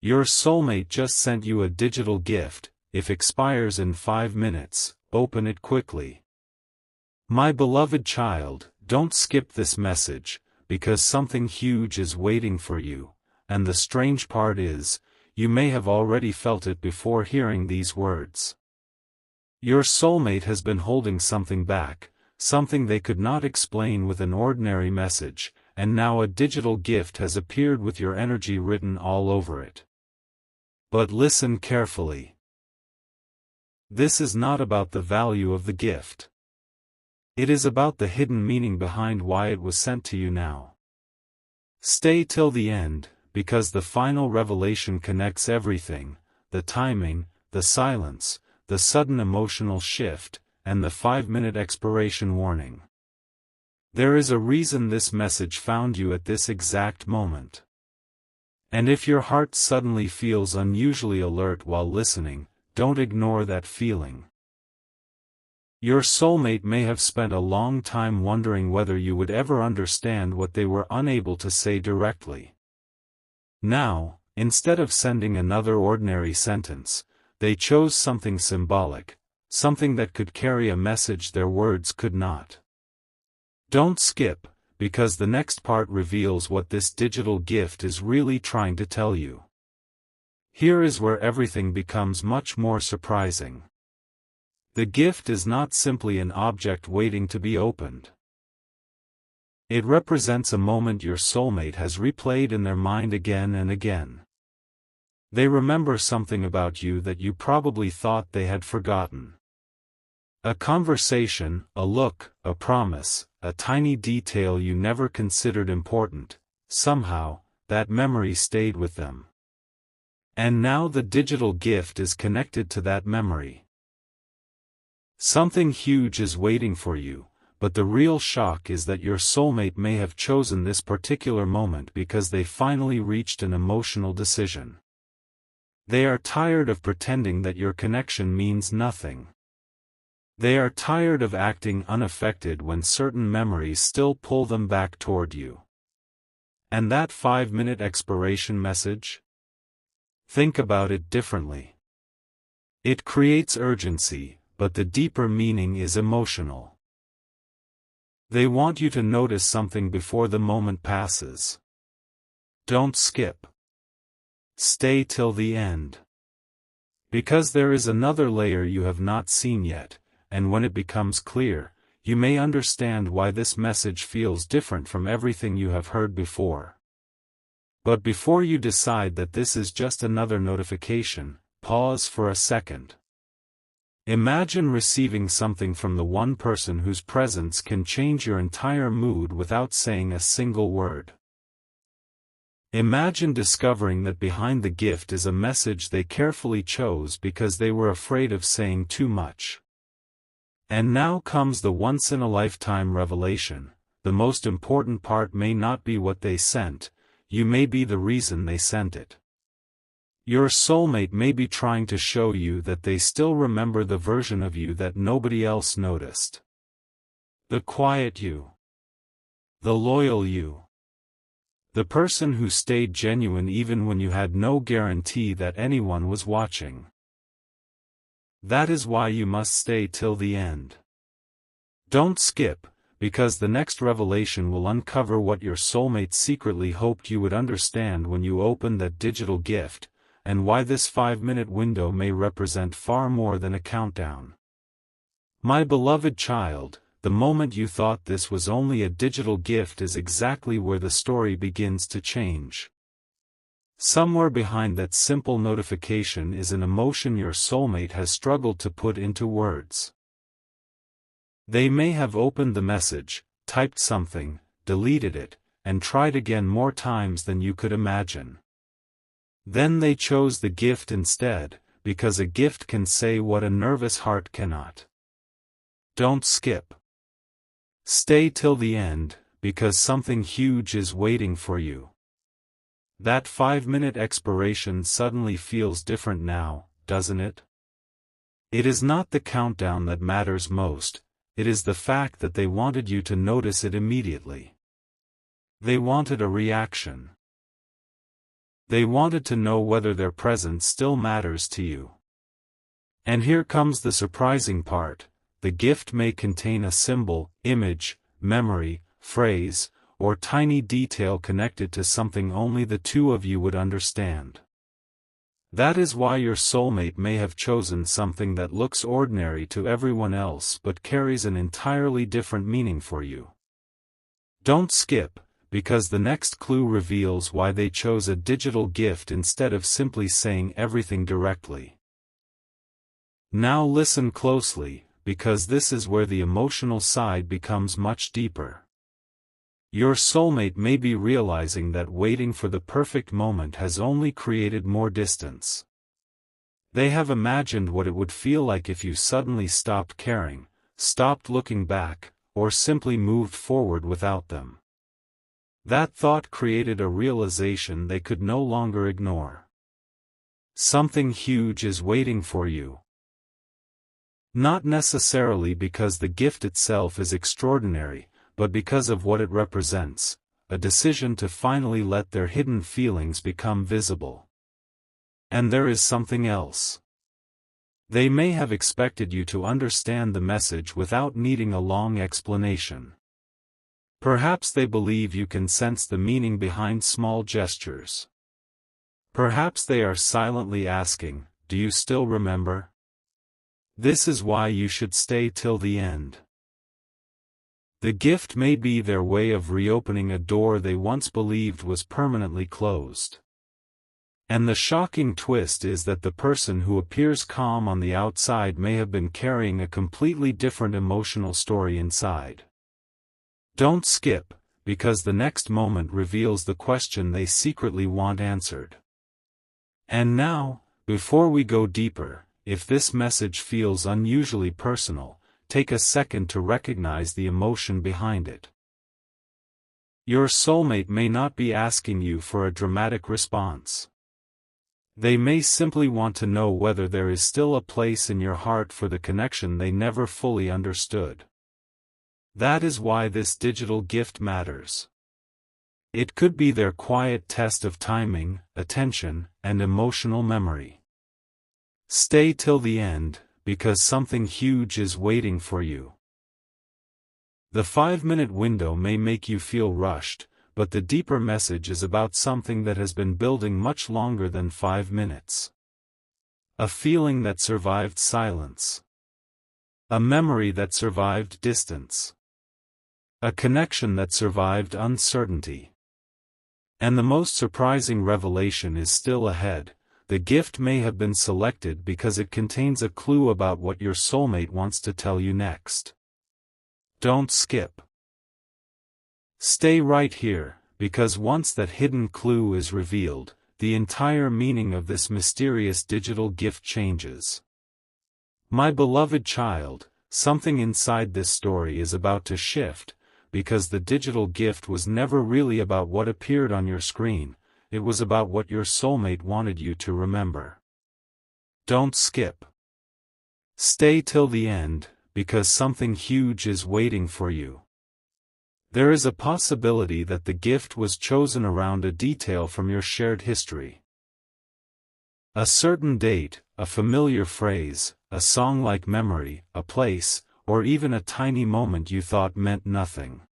Your soulmate just sent you a digital gift. If expires in 5 minutes, open it quickly. My beloved child, don't skip this message, because something huge is waiting for you, and the strange part is, you may have already felt it before hearing these words. Your soulmate has been holding something back, something they could not explain with an ordinary message, and now a digital gift has appeared with your energy written all over it. But listen carefully. This is not about the value of the gift. It is about the hidden meaning behind why it was sent to you now. Stay till the end, because the final revelation connects everything: the timing, the silence, the sudden emotional shift, and the 5-minute expiration warning. There is a reason this message found you at this exact moment. And if your heart suddenly feels unusually alert while listening, don't ignore that feeling. Your soulmate may have spent a long time wondering whether you would ever understand what they were unable to say directly. Now, instead of sending another ordinary sentence, they chose something symbolic, something that could carry a message their words could not. Don't skip, because the next part reveals what this digital gift is really trying to tell you. Here is where everything becomes much more surprising. The gift is not simply an object waiting to be opened. It represents a moment your soulmate has replayed in their mind again and again. They remember something about you that you probably thought they had forgotten. A conversation, a look, a promise, a tiny detail you never considered important. Somehow, that memory stayed with them. And now the digital gift is connected to that memory. Something huge is waiting for you, but the real shock is that your soulmate may have chosen this particular moment because they finally reached an emotional decision. They are tired of pretending that your connection means nothing. They are tired of acting unaffected when certain memories still pull them back toward you. And that 5-minute expiration message? Think about it differently. It creates urgency, but the deeper meaning is emotional. They want you to notice something before the moment passes. Don't skip. Stay till the end. Because there is another layer you have not seen yet, and when it becomes clear, you may understand why this message feels different from everything you have heard before. But before you decide that this is just another notification, pause for a second. Imagine receiving something from the one person whose presence can change your entire mood without saying a single word. Imagine discovering that behind the gift is a message they carefully chose because they were afraid of saying too much. And now comes the once-in-a-lifetime revelation: the most important part may not be what they sent, you may be the reason they sent it. Your soulmate may be trying to show you that they still remember the version of you that nobody else noticed. The quiet you. The loyal you. The person who stayed genuine even when you had no guarantee that anyone was watching. That is why you must stay till the end. Don't skip, because the next revelation will uncover what your soulmate secretly hoped you would understand when you open that digital gift, and why this 5-minute window may represent far more than a countdown. My beloved child, the moment you thought this was only a digital gift is exactly where the story begins to change. Somewhere behind that simple notification is an emotion your soulmate has struggled to put into words. They may have opened the message, typed something, deleted it, and tried again more times than you could imagine. Then they chose the gift instead, because a gift can say what a nervous heart cannot. Don't skip. Stay till the end, because something huge is waiting for you. That 5-minute expiration suddenly feels different now, doesn't it? It is not the countdown that matters most, it is the fact that they wanted you to notice it immediately. They wanted a reaction. They wanted to know whether their presence still matters to you. And here comes the surprising part: the gift may contain a symbol, image, memory, phrase, or tiny detail connected to something only the two of you would understand. That is why your soulmate may have chosen something that looks ordinary to everyone else but carries an entirely different meaning for you. Don't skip, because the next clue reveals why they chose a digital gift instead of simply saying everything directly. Now listen closely, because this is where the emotional side becomes much deeper. Your soulmate may be realizing that waiting for the perfect moment has only created more distance. They have imagined what it would feel like if you suddenly stopped caring, stopped looking back, or simply moved forward without them. That thought created a realization they could no longer ignore. Something huge is waiting for you. Not necessarily because the gift itself is extraordinary, but because of what it represents: a decision to finally let their hidden feelings become visible. And there is something else. They may have expected you to understand the message without needing a long explanation. Perhaps they believe you can sense the meaning behind small gestures. Perhaps they are silently asking, "Do you still remember?" This is why you should stay till the end. The gift may be their way of reopening a door they once believed was permanently closed. And the shocking twist is that the person who appears calm on the outside may have been carrying a completely different emotional story inside. Don't skip, because the next moment reveals the question they secretly want answered. And now, before we go deeper, if this message feels unusually personal, take a second to recognize the emotion behind it. Your soulmate may not be asking you for a dramatic response. They may simply want to know whether there is still a place in your heart for the connection they never fully understood. That is why this digital gift matters. It could be their quiet test of timing, attention, and emotional memory. Stay till the end, because something huge is waiting for you. The 5-minute window may make you feel rushed, but the deeper message is about something that has been building much longer than 5 minutes. A feeling that survived silence. A memory that survived distance. A connection that survived uncertainty. And the most surprising revelation is still ahead. The gift may have been selected because it contains a clue about what your soulmate wants to tell you next. Don't skip. Stay right here, because once that hidden clue is revealed, the entire meaning of this mysterious digital gift changes. My beloved child, something inside this story is about to shift, because the digital gift was never really about what appeared on your screen. It was about what your soulmate wanted you to remember. Don't skip. Stay till the end, because something huge is waiting for you. There is a possibility that the gift was chosen around a detail from your shared history. A certain date, a familiar phrase, a song-like memory, a place, or even a tiny moment you thought meant nothing.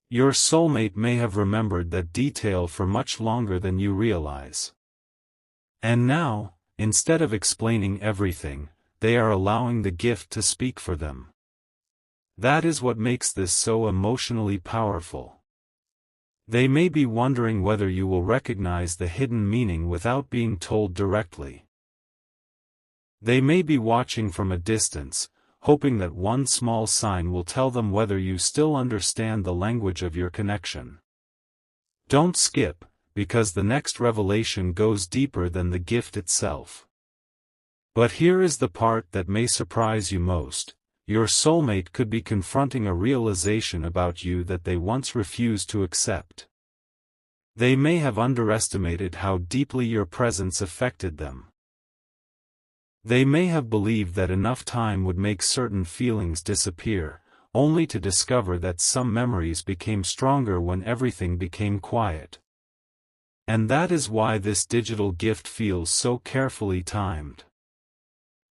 Your soulmate may have remembered that detail for much longer than you realize. And now, instead of explaining everything, they are allowing the gift to speak for them. That is what makes this so emotionally powerful. They may be wondering whether you will recognize the hidden meaning without being told directly. They may be watching from a distance, hoping that one small sign will tell them whether you still understand the language of your connection. Don't skip, because the next revelation goes deeper than the gift itself. But here is the part that may surprise you most: your soulmate could be confronting a realization about you that they once refused to accept. They may have underestimated how deeply your presence affected them. They may have believed that enough time would make certain feelings disappear, only to discover that some memories became stronger when everything became quiet. And that is why this digital gift feels so carefully timed.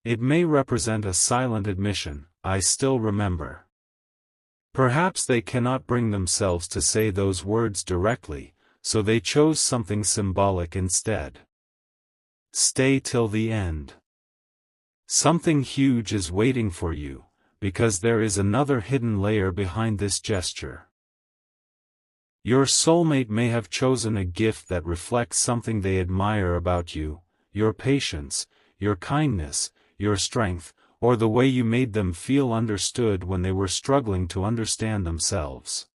It may represent a silent admission, "I still remember." Perhaps they cannot bring themselves to say those words directly, so they chose something symbolic instead. Stay till the end. Something huge is waiting for you, because there is another hidden layer behind this gesture. Your soulmate may have chosen a gift that reflects something they admire about you, your patience, your kindness, your strength, or the way you made them feel understood when they were struggling to understand themselves.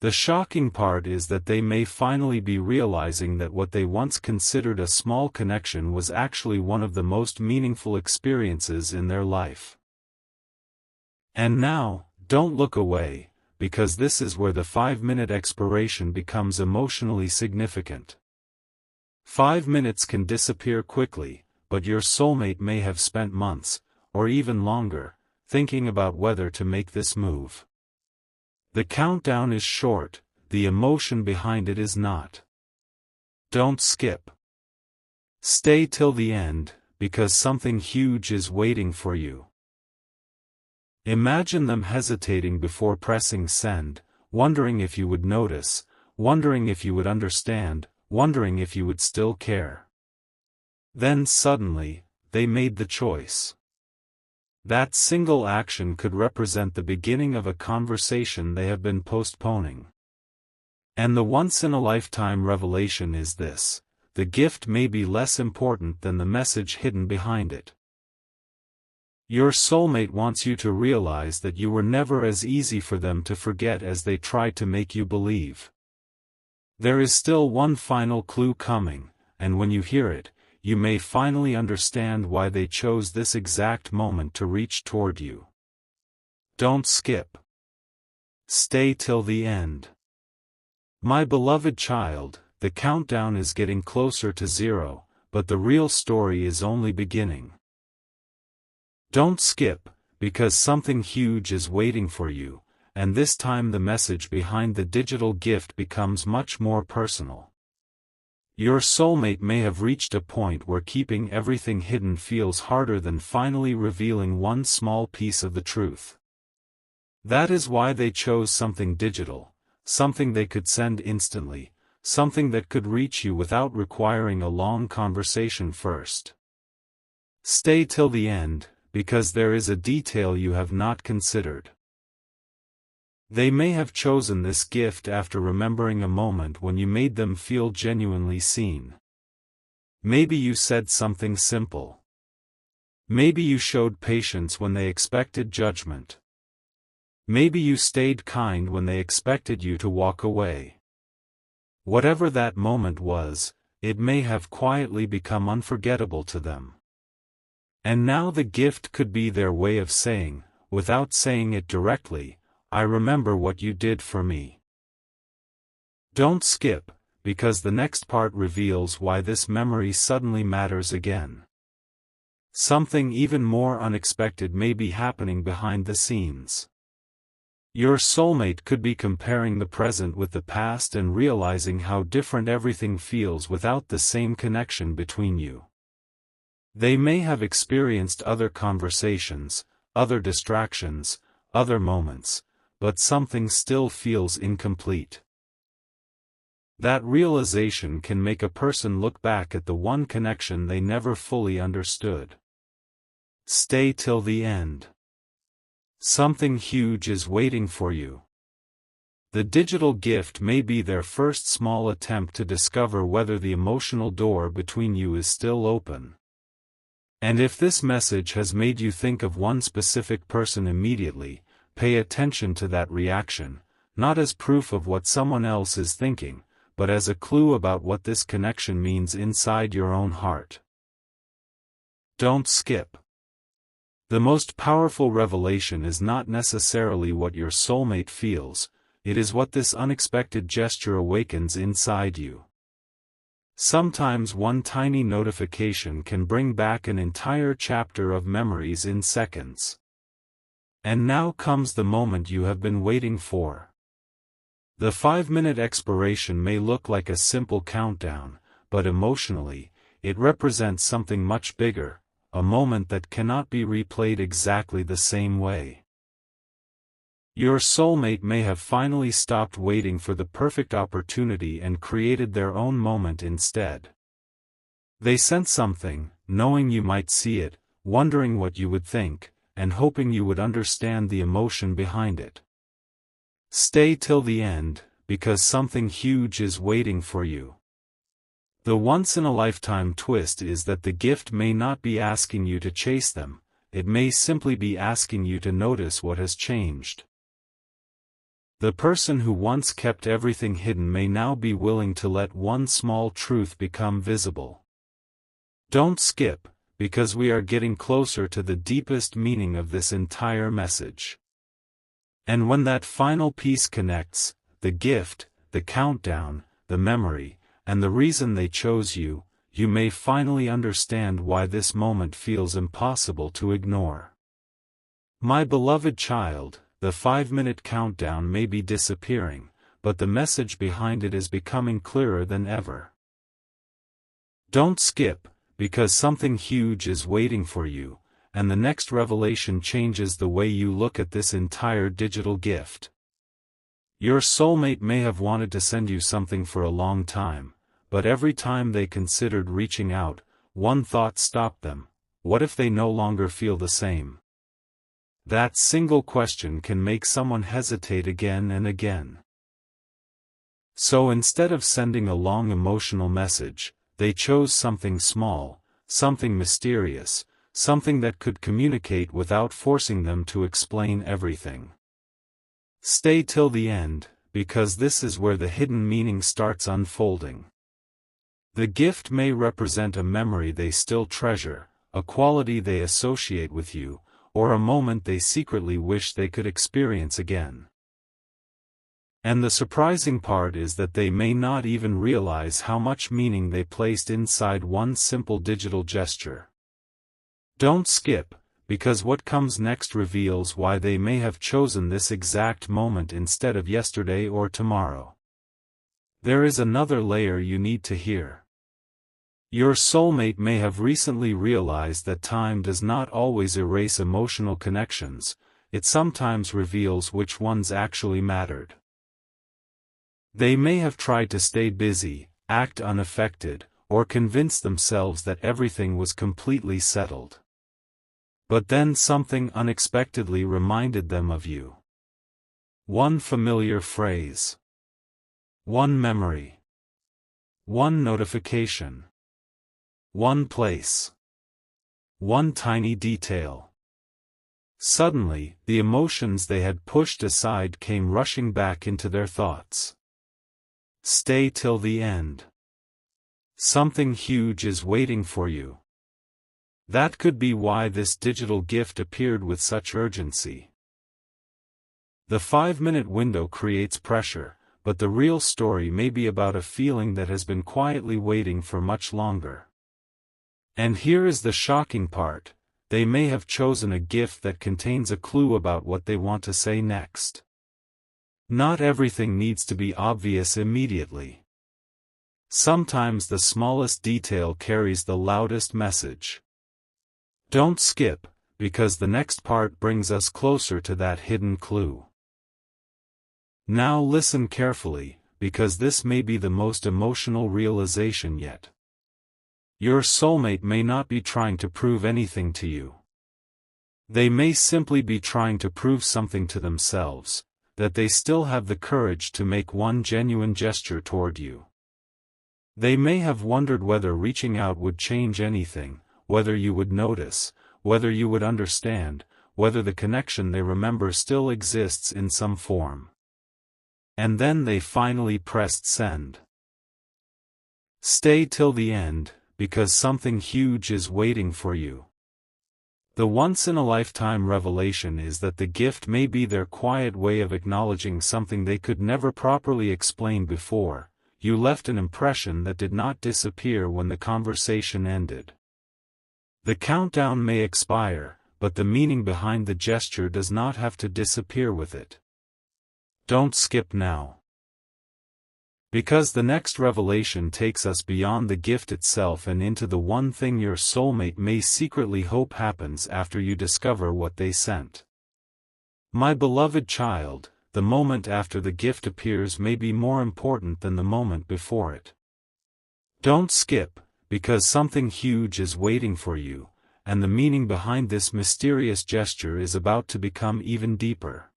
The shocking part is that they may finally be realizing that what they once considered a small connection was actually one of the most meaningful experiences in their life. And now, don't look away, because this is where the 5-minute expiration becomes emotionally significant. 5 minutes can disappear quickly, but your soulmate may have spent months, or even longer, thinking about whether to make this move. The countdown is short, the emotion behind it is not. Don't skip. Stay till the end, because something huge is waiting for you. Imagine them hesitating before pressing send, wondering if you would notice, wondering if you would understand, wondering if you would still care. Then suddenly, they made the choice. That single action could represent the beginning of a conversation they have been postponing. And the once-in-a-lifetime revelation is this: the gift may be less important than the message hidden behind it. Your soulmate wants you to realize that you were never as easy for them to forget as they tried to make you believe. There is still one final clue coming, and when you hear it, you may finally understand why they chose this exact moment to reach toward you. Don't skip. Stay till the end. My beloved child, the countdown is getting closer to 0, but the real story is only beginning. Don't skip, because something huge is waiting for you, and this time the message behind the digital gift becomes much more personal. Your soulmate may have reached a point where keeping everything hidden feels harder than finally revealing one small piece of the truth. That is why they chose something digital, something they could send instantly, something that could reach you without requiring a long conversation first. Stay till the end, because there is a detail you have not considered. They may have chosen this gift after remembering a moment when you made them feel genuinely seen. Maybe you said something simple. Maybe you showed patience when they expected judgment. Maybe you stayed kind when they expected you to walk away. Whatever that moment was, it may have quietly become unforgettable to them. And now the gift could be their way of saying, without saying it directly, "I remember what you did for me." Don't skip, because the next part reveals why this memory suddenly matters again. Something even more unexpected may be happening behind the scenes. Your soulmate could be comparing the present with the past and realizing how different everything feels without the same connection between you. They may have experienced other conversations, other distractions, other moments, but something still feels incomplete. That realization can make a person look back at the one connection they never fully understood. Stay till the end. Something huge is waiting for you. The digital gift may be their first small attempt to discover whether the emotional door between you is still open. And if this message has made you think of one specific person immediately, pay attention to that reaction, not as proof of what someone else is thinking, but as a clue about what this connection means inside your own heart. Don't skip. The most powerful revelation is not necessarily what your soulmate feels, it is what this unexpected gesture awakens inside you. Sometimes one tiny notification can bring back an entire chapter of memories in seconds. And now comes the moment you have been waiting for. The 5-minute expiration may look like a simple countdown, but emotionally, it represents something much bigger, a moment that cannot be replayed exactly the same way. Your soulmate may have finally stopped waiting for the perfect opportunity and created their own moment instead. They sent something, knowing you might see it, wondering what you would think, and hoping you would understand the emotion behind it. Stay till the end, because something huge is waiting for you. The once-in-a-lifetime twist is that the gift may not be asking you to chase them, it may simply be asking you to notice what has changed. The person who once kept everything hidden may now be willing to let one small truth become visible. Don't skip, because we are getting closer to the deepest meaning of this entire message. And when that final piece connects, the gift, the countdown, the memory, and the reason they chose you, you may finally understand why this moment feels impossible to ignore. My beloved child, the 5-minute countdown may be disappearing, but the message behind it is becoming clearer than ever. Don't skip, because something huge is waiting for you, and the next revelation changes the way you look at this entire digital gift. Your soulmate may have wanted to send you something for a long time, but every time they considered reaching out, one thought stopped them: what if they no longer feel the same? That single question can make someone hesitate again and again. So instead of sending a long emotional message, they chose something small, something mysterious, something that could communicate without forcing them to explain everything. Stay till the end, because this is where the hidden meaning starts unfolding. The gift may represent a memory they still treasure, a quality they associate with you, or a moment they secretly wish they could experience again. And the surprising part is that they may not even realize how much meaning they placed inside one simple digital gesture. Don't skip, because what comes next reveals why they may have chosen this exact moment instead of yesterday or tomorrow. There is another layer you need to hear. Your soulmate may have recently realized that time does not always erase emotional connections, it sometimes reveals which ones actually mattered. They may have tried to stay busy, act unaffected, or convince themselves that everything was completely settled. But then something unexpectedly reminded them of you. One familiar phrase. One memory. One notification. One place. One tiny detail. Suddenly, the emotions they had pushed aside came rushing back into their thoughts. Stay till the end. Something huge is waiting for you. That could be why this digital gift appeared with such urgency. The 5-minute window creates pressure, but the real story may be about a feeling that has been quietly waiting for much longer. And here is the shocking part: they may have chosen a gift that contains a clue about what they want to say next. Not everything needs to be obvious immediately. Sometimes the smallest detail carries the loudest message. Don't skip, because the next part brings us closer to that hidden clue. Now listen carefully, because this may be the most emotional realization yet. Your soulmate may not be trying to prove anything to you. They may simply be trying to prove something to themselves, that they still have the courage to make one genuine gesture toward you. They may have wondered whether reaching out would change anything, whether you would notice, whether you would understand, whether the connection they remember still exists in some form. And then they finally pressed send. Stay till the end, because something huge is waiting for you. The once-in-a-lifetime revelation is that the gift may be their quiet way of acknowledging something they could never properly explain before. You left an impression that did not disappear when the conversation ended. The countdown may expire, but the meaning behind the gesture does not have to disappear with it. Don't skip now. Because the next revelation takes us beyond the gift itself and into the one thing your soulmate may secretly hope happens after you discover what they sent. My beloved child, the moment after the gift appears may be more important than the moment before it. Don't skip, because something huge is waiting for you, and the meaning behind this mysterious gesture is about to become even deeper.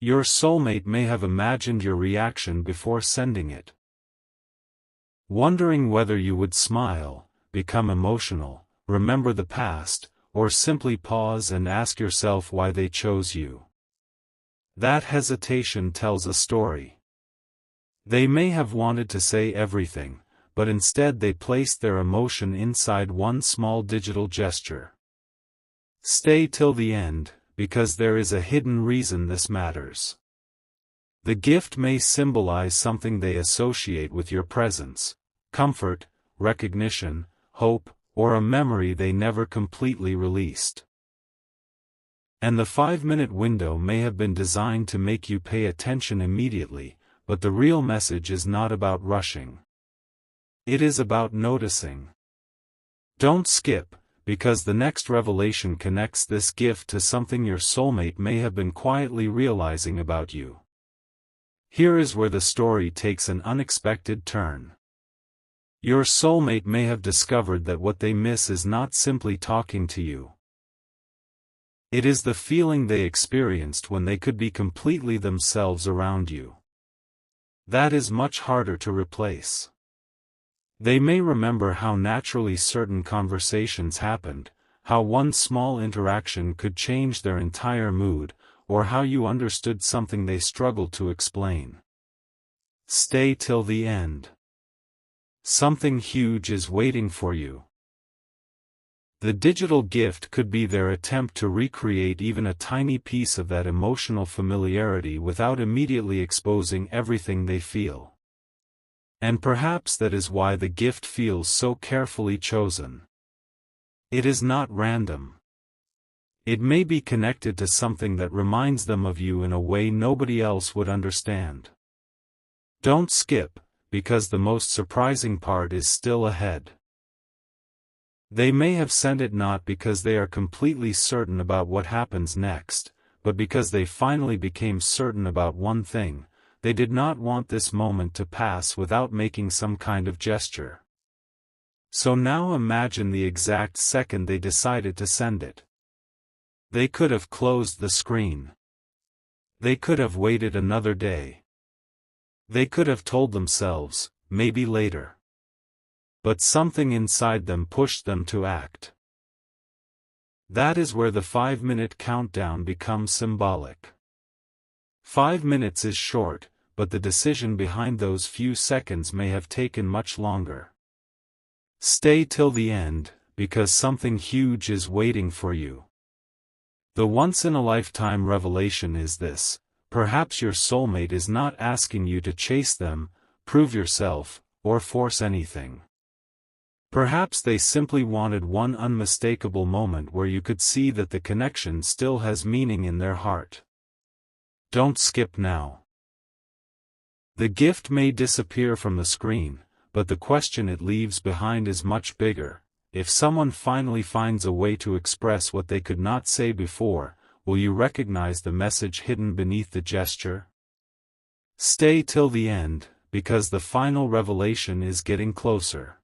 Your soulmate may have imagined your reaction before sending it. Wondering whether you would smile, become emotional, remember the past, or simply pause and ask yourself why they chose you. That hesitation tells a story. They may have wanted to say everything, but instead they placed their emotion inside one small digital gesture. Stay till the end, because there is a hidden reason this matters. The gift may symbolize something they associate with your presence: comfort, recognition, hope, or a memory they never completely released. And the 5-minute window may have been designed to make you pay attention immediately, but the real message is not about rushing. It is about noticing. Don't skip, because the next revelation connects this gift to something your soulmate may have been quietly realizing about you. Here is where the story takes an unexpected turn. Your soulmate may have discovered that what they miss is not simply talking to you. It is the feeling they experienced when they could be completely themselves around you. That is much harder to replace. They may remember how naturally certain conversations happened, how one small interaction could change their entire mood, or how you understood something they struggled to explain. Stay till the end. Something huge is waiting for you. The digital gift could be their attempt to recreate even a tiny piece of that emotional familiarity without immediately exposing everything they feel. And perhaps that is why the gift feels so carefully chosen. It is not random. It may be connected to something that reminds them of you in a way nobody else would understand. Don't skip, because the most surprising part is still ahead. They may have sent it not because they are completely certain about what happens next, but because they finally became certain about one thing: they did not want this moment to pass without making some kind of gesture. So now imagine the exact second they decided to send it. They could have closed the screen. They could have waited another day. They could have told themselves, maybe later. But something inside them pushed them to act. That is where the 5-minute countdown becomes symbolic. 5 minutes is short, but the decision behind those few seconds may have taken much longer. Stay till the end, because something huge is waiting for you. The once-in-a-lifetime revelation is this: perhaps your soulmate is not asking you to chase them, prove yourself, or force anything. Perhaps they simply wanted one unmistakable moment where you could see that the connection still has meaning in their heart. Don't skip now. The gift may disappear from the screen, but the question it leaves behind is much bigger. If someone finally finds a way to express what they could not say before, will you recognize the message hidden beneath the gesture? Stay till the end, because the final revelation is getting closer.